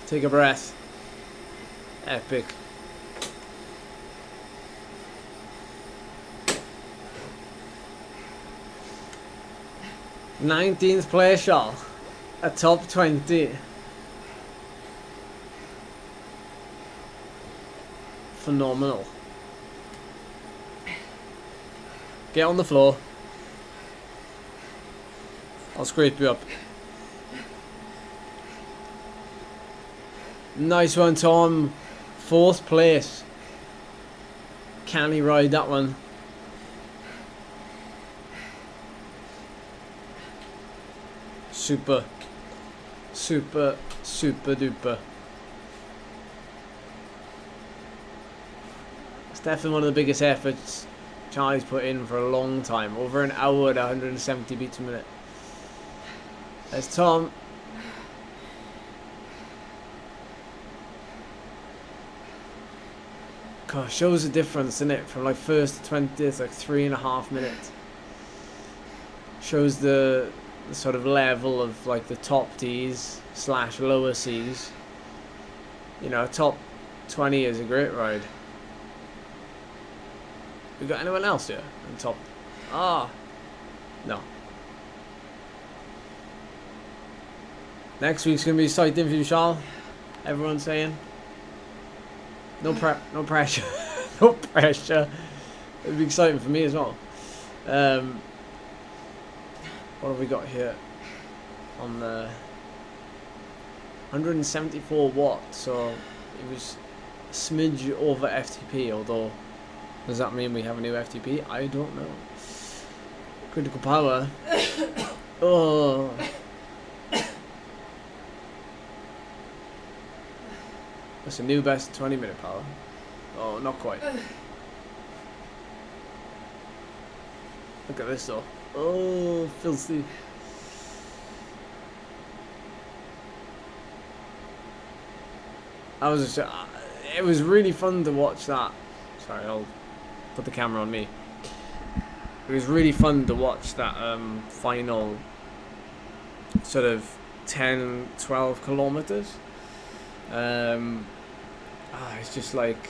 Take a breath. Epic. '19th place, Charles. A top 20. Phenomenal. Get on the floor. I'll scrape you up. Nice one, Tom. 4th place. Can he ride that one? Super. Super, super duper. It's definitely one of the biggest efforts Charlie's put in for a long time. Over an hour at 170 beats a minute. There's Tom. Gosh, shows the difference, isn't it? From like 1st to 20th, like 3.5 minutes. Shows the sort of level of like the top D's / lower C's. You know, top 20 is a great ride. We got anyone else here in top? Ah, no. Next week's gonna be exciting for you, Charles. Everyone's saying. No pressure. No pressure. It'll be exciting for me as well. What have we got here? On the 174 watts, so it was a smidge over FTP, although does that mean we have a new FTP? I don't know. Critical power. Oh. That's a new best 20-minute power. Oh, not quite. Look at this though. Oh, filthy. It was really fun to watch that. Sorry, I'll put the camera on me. It was really fun to watch that final sort of 10-12 kilometers. It's just like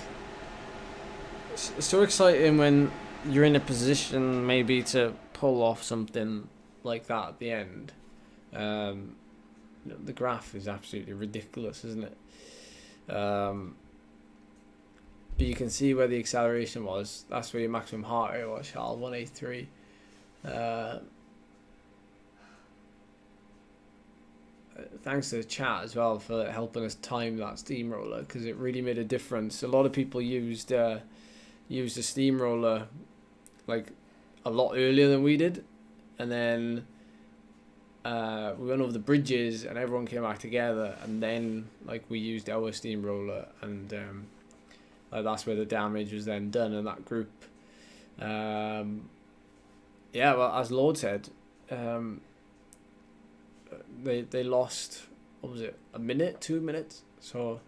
it's so exciting when you're in a position maybe to pull off something like that at the end. The graph is absolutely ridiculous, isn't it? But you can see where the acceleration was. That's where your maximum heart rate was, Charles, 183. Thanks to the chat as well for helping us time that steamroller, because it really made a difference. A lot of people used the steamroller like a lot earlier than we did, and then we went over the bridges and everyone came back together, and then like we used our steamroller, and that's where the damage was then done in that group. yeah, well, as Lord said, they lost, what was it, a minute, 2 minutes? So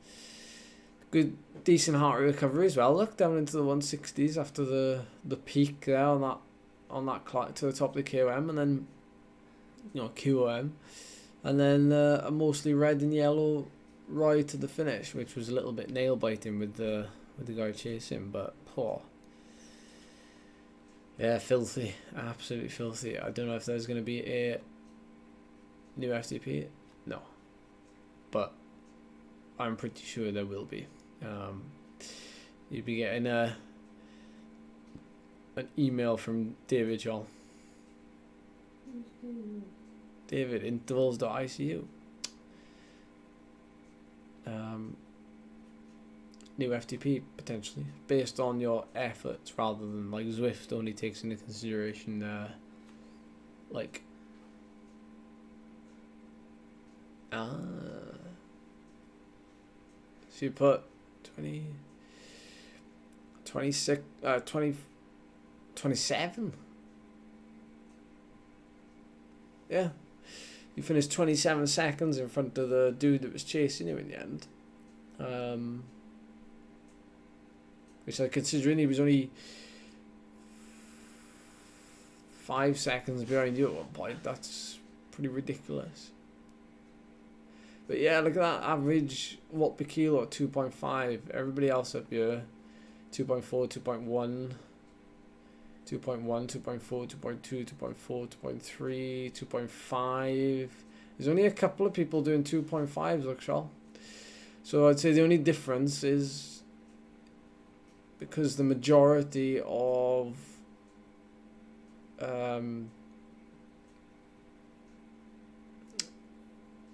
good, decent heart rate recovery as well. Look down into the 160s after the peak there on that clock to the top of the KOM, and then QOM, and then a mostly red and yellow right to the finish, which was a little bit nail biting with the guy chasing, but poor. Yeah, filthy, absolutely filthy. I don't know if there's going to be a new FTP, no, but I'm pretty sure there will be. You'd be getting an email from David, Charles. David, intervals.icu. New FTP potentially based on your efforts, rather than like Zwift only takes into consideration like so you put 20 26 20 27. Yeah, you finished 27 seconds in front of the dude that was chasing you in the end. Which, like, considering he was only 5 seconds behind you at one point, that's pretty ridiculous. But yeah, look at that average watt per kilo at 2.5. Everybody else up here, 2.4, 2.1, 2.1, 2.4, 2.2, 2.4, 2.3, 2.5. There's only a couple of people doing 2.5s, look, Charles. So I'd say the only difference is because the majority of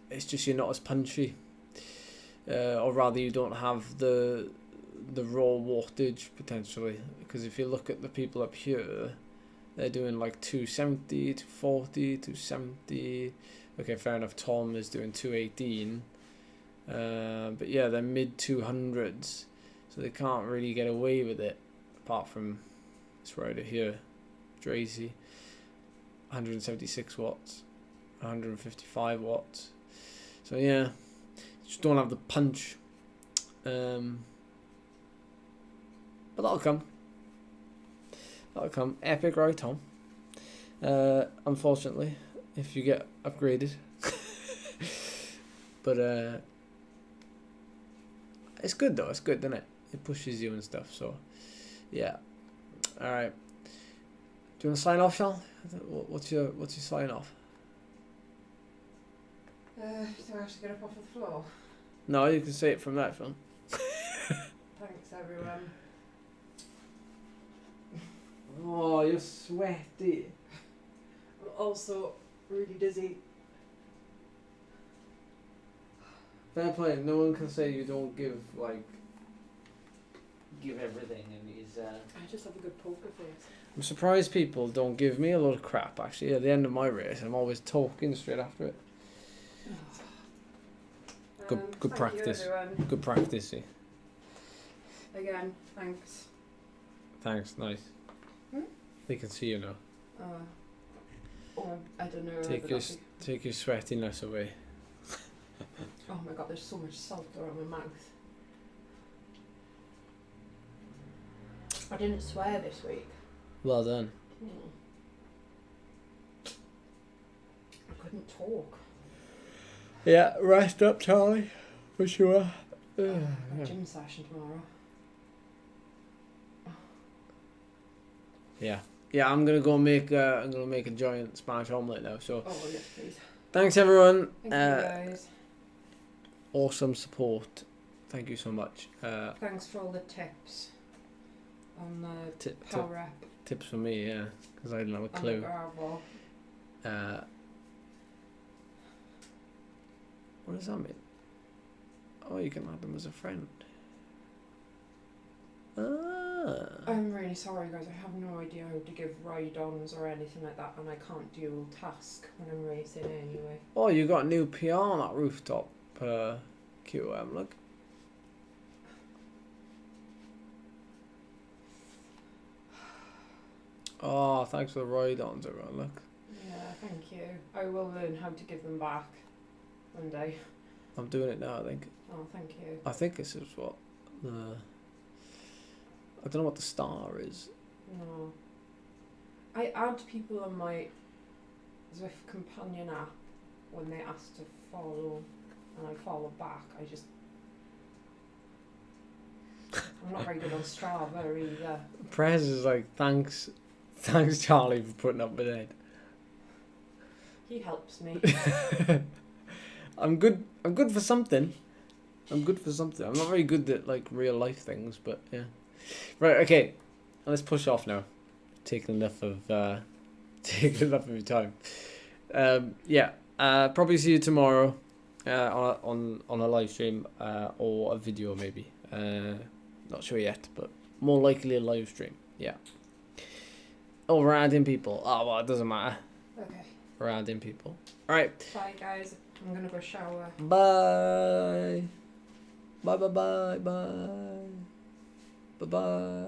it's just you're not as punchy, or rather you don't have the raw wattage potentially, because if you look at the people up here, they're doing like 270, 240, 270. Okay, fair enough, Tom is doing 218, but yeah, they're mid 200s, so they can't really get away with it, apart from this rider here, Drazy, 176 watts, 155 watts. So yeah, just don't have the punch. But that'll come. That'll come. Epic, right, Tom? Unfortunately, if you get upgraded. But it's good though. It's good, isn't it? It pushes you and stuff. So yeah. All right. Do you want to sign off, Sean? What's your sign off? Do I have to get up off the floor? No, you can say it from that phone. Thanks, everyone. Oh, you're sweaty. I'm also really dizzy. Fair play. No one can say you don't give everything, and he's. I just have a good poker face. I'm surprised people don't give me a lot of crap. Actually, at the end of my race, I'm always talking straight after it. Good practice. Good practice. See. Again, thanks. Thanks. Nice. They can see you now. I don't know. Take your sweatiness away. Oh my god, there's so much salt around my mouth. I didn't swear this week. Well done. I couldn't talk. Yeah, rest up, Charlie, for sure. Gym session tomorrow. Yeah. I'm gonna go make a giant Spanish omelette now. So. Oh yes, please. Thanks everyone. Thank you guys. Awesome support. Thank you so much. Thanks for all the tips on the power app. Tips for me, yeah, because I didn't have a clue. What does that mean? Oh, you can add them as a friend. I'm really sorry, guys. I have no idea how to give ride-ons or anything like that, and I can't dual task when I'm racing anyway. Oh, you got a new PR on that rooftop QM, look. Oh, thanks for the ride-ons, everyone. Look. Yeah, thank you. I will learn how to give them back one day. I'm doing it now, I think. Oh, thank you. I think this is what the... I don't know what the star is. No. I add people on my Zwift companion app when they ask to follow, and I follow back. I'm not very good on Strava either. Prez is like, thanks Charlie for putting up with Ed. He helps me. I'm good for something. I'm not very good at like real life things, but yeah. Right, okay. Let's push off now. Taking enough of your time. Yeah. Probably see you tomorrow on a live stream or a video maybe. Not sure yet, but more likely a live stream. Yeah. Oh, we're adding people. Oh, well, it doesn't matter. Okay. We're adding people. All right. Bye, guys. I'm gonna go shower. Bye. Bye. Bye. Bye. Bye. Bye. Bye.